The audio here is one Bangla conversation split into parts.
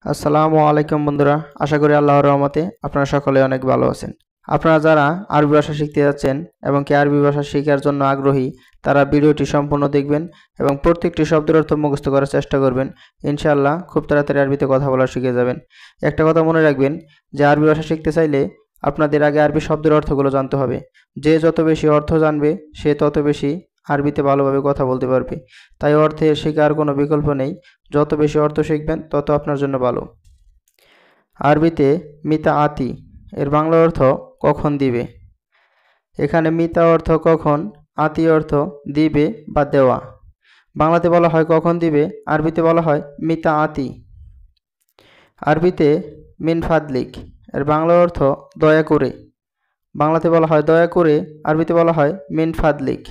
আসসালামু আলাইকুম বন্ধুরা, আশা করি আল্লাহর রহমতে আপনারা সকলে অনেক ভালো আছেন। আপনারা যারা আরবি ভাষা শিখতে যাচ্ছেন এবং কি আরবি ভাষা শেখার জন্য আগ্রহী, তারা ভিডিওটি সম্পূর্ণ দেখবেন এবং প্রত্যেকটি শব্দের অর্থ মুখস্থ করার চেষ্টা করবেন। ইনশাআল্লাহ খুব তাড়াতাড়ি আরবিতে কথা বলা শিখে যাবেন। একটা কথা মনে রাখবেন যে আরবি ভাষা শিখতে চাইলে আপনাদের আগে আরবি শব্দের অর্থগুলো জানতে হবে। যে যত বেশি অর্থ জানবে সে তত বেশি আরবিতে ভালোভাবে কথা বলতে পারবে। তাই অর্থের শেখার কোনো বিকল্প নেই। যত বেশি অর্থ শিখবেন তত আপনার জন্য ভালো। আরবিতে মিতা আতি এর বাংলা অর্থ কখন দিবে। এখানে মিতা অর্থ কখন, আতি অর্থ দিবে বা দেওয়া। বাংলাতে বলা হয় কখন দিবে, আরবিতে বলা হয় মিতা আতি। আরবিতে মিন ফাদলিক এর বাংলা অর্থ দয়া করে। বাংলাতে বলা হয় দয়া করে, আরবিতে বলা হয় মিন ফাদলিক।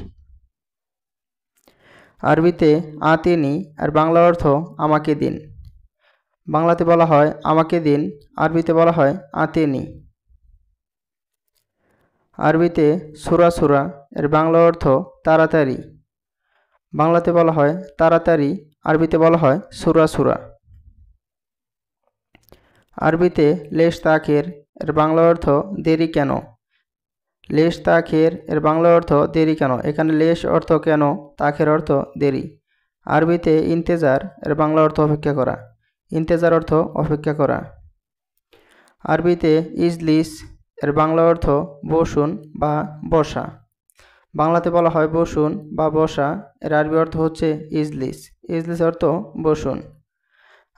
আরবিতে আতিনি আর বাংলা অর্থ আমাকে দিন। বাংলাতে বলা হয় আমাকে দিন, আরবিতে বলা হয় আতিনি। আরবিতে সুরা সুরা এর বাংলা অর্থ তাড়াতাড়ি। বাংলাতে বলা হয় তাড়াতাড়ি, আরবিতে বলা হয় সুরা সুরা। আরবিতে লেশ তাখের এর বাংলা অর্থ দেরি কেন। লেশ তাখের এর বাংলা অর্থ দেরি কেন। এখানে লেশ অর্থ কেন, তাখের অর্থ দেরি। আরবিতে ইন্তেজার এর বাংলা অর্থ অপেক্ষা করা। ইন্তেজার অর্থ অপেক্ষা করা। আরবিতে ইজলিস এর বাংলা অর্থ বসুন বা বসা। বাংলাতে বলা হয় বসুন বা বসা, এর আরবি অর্থ হচ্ছে ইজলিস। ইজলিস অর্থ বসুন।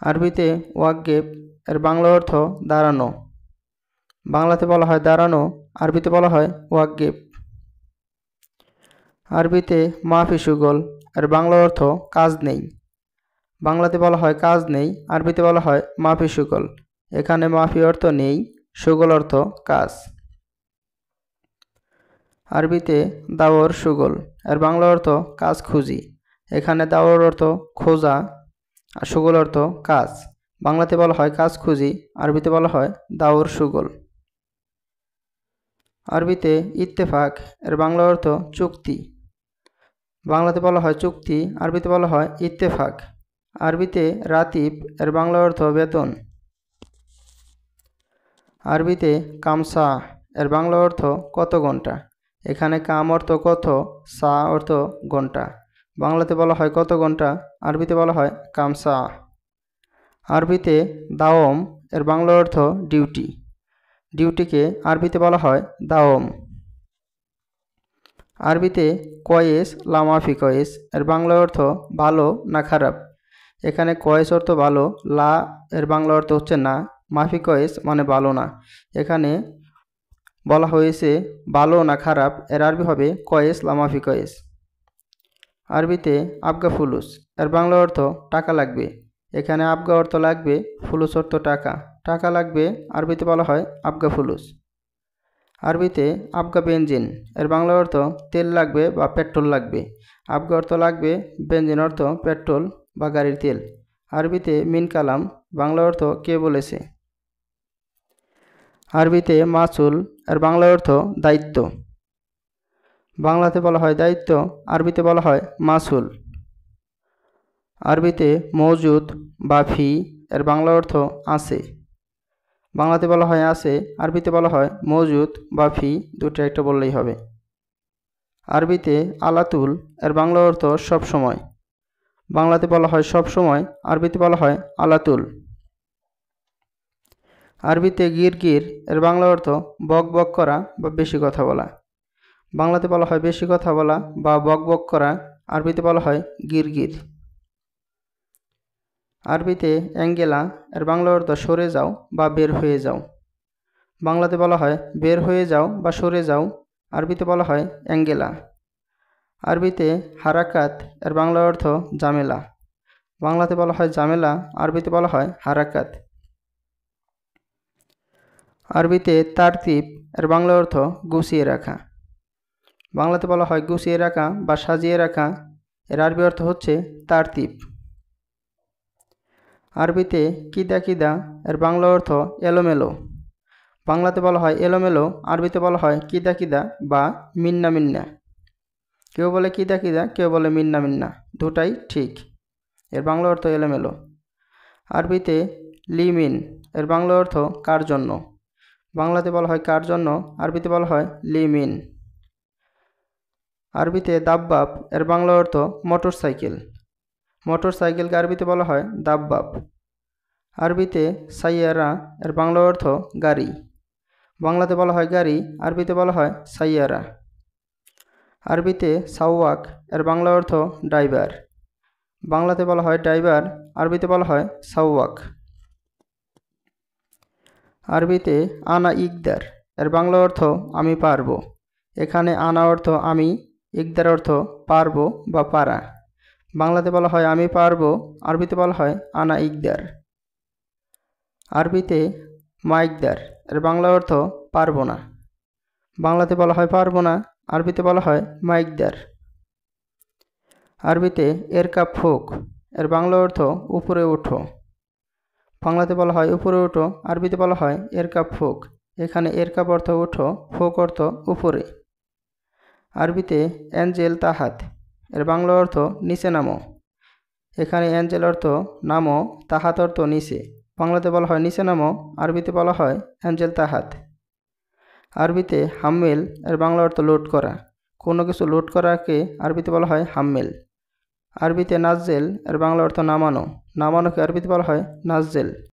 আরবিতে ওয়াকগেব এর বাংলা অর্থ দাঁড়ানো। বাংলাতে বলা হয় দাঁড়ানো, আরবিতে বলা হয় ওয়াকগেব। আরবিতে মাফি সুগল এর বাংলা অর্থ কাজ নেই। বাংলাতে বলা হয় কাজ নেই, আরবিতে বলা হয় মাফি সুগল। এখানে মাফি অর্থ নেই, সুগল অর্থ কাজ। আরবিতে দাওর সুগল এর বাংলা অর্থ কাজ খুঁজি। এখানে দাওর অর্থ খোঁজা আর সুগল অর্থ কাজ। বাংলাতে বলা হয় কাজ খুঁজি, আরবিতে বলা হয় দাওর সুগল। আরবিতে ইত্তেফাক এর বাংলা অর্থ চুক্তি। বাংলাতে বলা হয় চুক্তি, আরবিতে বলা হয় ইত্তেফাক। আরবিতে রাতিব এর বাংলা অর্থ বেতন। আরবিতে কামসা এর বাংলা অর্থ কত ঘন্টা। এখানে কাম অর্থ কত, সা অর্থ ঘন্টা। বাংলাতে বলা হয় কত ঘন্টা, আরবিতে বলা হয় কামসা। আরবিতে দাওম এর বাংলা অর্থ ডিউটি। ডিউটিকে আরবিতে বলা হয় দাওম। আরবিতে কয়েস লামাফি কয়েস এর বাংলা অর্থ ভালো না খারাপ। এখানে কয়েস অর্থ ভালো, লা এর বাংলা অর্থ হচ্ছে না, মাফি কয়েস মানে ভালো না। এখানে বলা হয়েছে ভালো না খারাপ, এর আরবি হবে কয়েস লামাফি কয়েস। আরবিতে আবগা ফুলুস এর বাংলা অর্থ টাকা লাগবে। এখানে আবগা অর্থ লাগবে, ফুলুস অর্থ টাকা। টাকা লাগবে, আরবিতে বলা হয় আবগা ফুলুস। আরবিতে আবগা বেনজিন এর বাংলা অর্থ তেল লাগবে বা পেট্রোল লাগবে। আবগা অর্থ লাগবে, বেনজিন অর্থ পেট্রোল বা গাড়ির তেল। আরবিতে মিন কালাম বাংলা অর্থ কে বলেছে। আরবিতে মাসুল এর বাংলা অর্থ দায়িত্ব। বাংলাতে বলা হয় দায়িত্ব, আরবিতে বলা হয় মাসুল। আরবিতে মওজুদ বা ফি এর বাংলা অর্থ আছে। বাংলাতে বলা হয় আছে, আরবিতে বলা হয় মওজুদ বা ফি, দুটো একটা বললেই হবে। আরবিতে আলাতুল এর বাংলা অর্থ সব সময়। বাংলাতে বলা হয় সব সময়, আরবিতে বলা হয় আলাতুল। আরবিতে গিরগির এর বাংলা অর্থ বক বক করা বা বেশি কথা বলা। বাংলাতে বলা হয় বেশি কথা বলা বা বক বক করা, আরবিতে বলা হয় গিরগির। আরবিতে অ্যাঙ্গেলা এর বাংলা অর্থ সরে যাও বা বের হয়ে যাও। বাংলাতে বলা হয় বের হয়ে যাও বা সরে যাও, আরবিতে বলা হয় অ্যাঙ্গেলা। আরবিতে হারাকাত এর বাংলা অর্থ ঝামেলা। বাংলাতে বলা হয় ঝামেলা, আরবিতে বলা হয় হারাকাত। আরবিতে তারতিব এর বাংলা অর্থ গুছিয়ে রাখা। বাংলাতে বলা হয় গুছিয়ে রাখা বা সাজিয়ে রাখা, এর আরবি অর্থ হচ্ছে তারতিব। আরবিতে কিদা কিদা এর বাংলা অর্থ এলোমেলো। বাংলাতে বলা হয় এলোমেলো, আরবিতে বলা হয় কিদা কিদা বা মিন্না মিন্না। কেউ বলে কিদা কিদা, কেউ বলে মিন্না মিন্না, দুটাই ঠিক। এর বাংলা অর্থ এলোমেলো। আরবিতে লিমিন এর বাংলা অর্থ কার জন্য। বাংলাতে বলা হয় কার জন্য, আরবিতে বলা হয় লিমিন। আরবিতে দাব্বাব এর বাংলা অর্থ মোটরসাইকেল। মোটরসাইকেলকে আরবিতে বলা হয় দাব্বাব। আরবিতে সাইয়ারা এর বাংলা অর্থ গাড়ি। বাংলাতে বলা হয় গাড়ি, আরবিতে বলা হয় সাইয়ারা। আরবিতে সাওয়াক এর বাংলা অর্থ ড্রাইভার। বাংলাতে বলা হয় ড্রাইভার, আরবিতে বলা হয় সাওয়াক। আরবিতে আনা ইকদার এর বাংলা অর্থ আমি পারবো। এখানে আনা অর্থ আমি, ইকদার অর্থ পারবো বা পারা। বাংলাতে বলা হয় আমি পারবো, আরবিতে বলা হয় আনা ইকদার। আরবিতে মাইকদার এর বাংলা অর্থ পারবো না। বাংলাতে বলা হয় পারবো না, আরবিতে বলা হয় মাইকদার। আরবিতে এরকাব ফোক এর বাংলা অর্থ উপরে ওঠো। বাংলাতে বলা হয় উপরে ওঠো, আরবিতে বলা হয় এরকাব ফোক। এখানে এরকাব অর্থ ওঠো, ফোক অর্থ উপরে। আরবিতে অ্যাঞ্জেল তাহাত এর বাংলা অর্থ নিচে নামো। এখানে অ্যাঞ্জেল অর্থ নামো, তাহাত অর্থ নিচে। বাংলাতে বলা হয় নিচে নামো, আরবিতে বলা হয় অ্যাঞ্জেল তাহাত। আরবিতে হাম্মেল এর বাংলা অর্থ লোড করা। কোনো কিছু লোড করাকে আরবিতে বলা হয় হাম্মেল। আরবিতে নাজ্জেল এর বাংলা অর্থ নামানো। নামানোকে আরবিতে বলা হয় নাজ্জেল।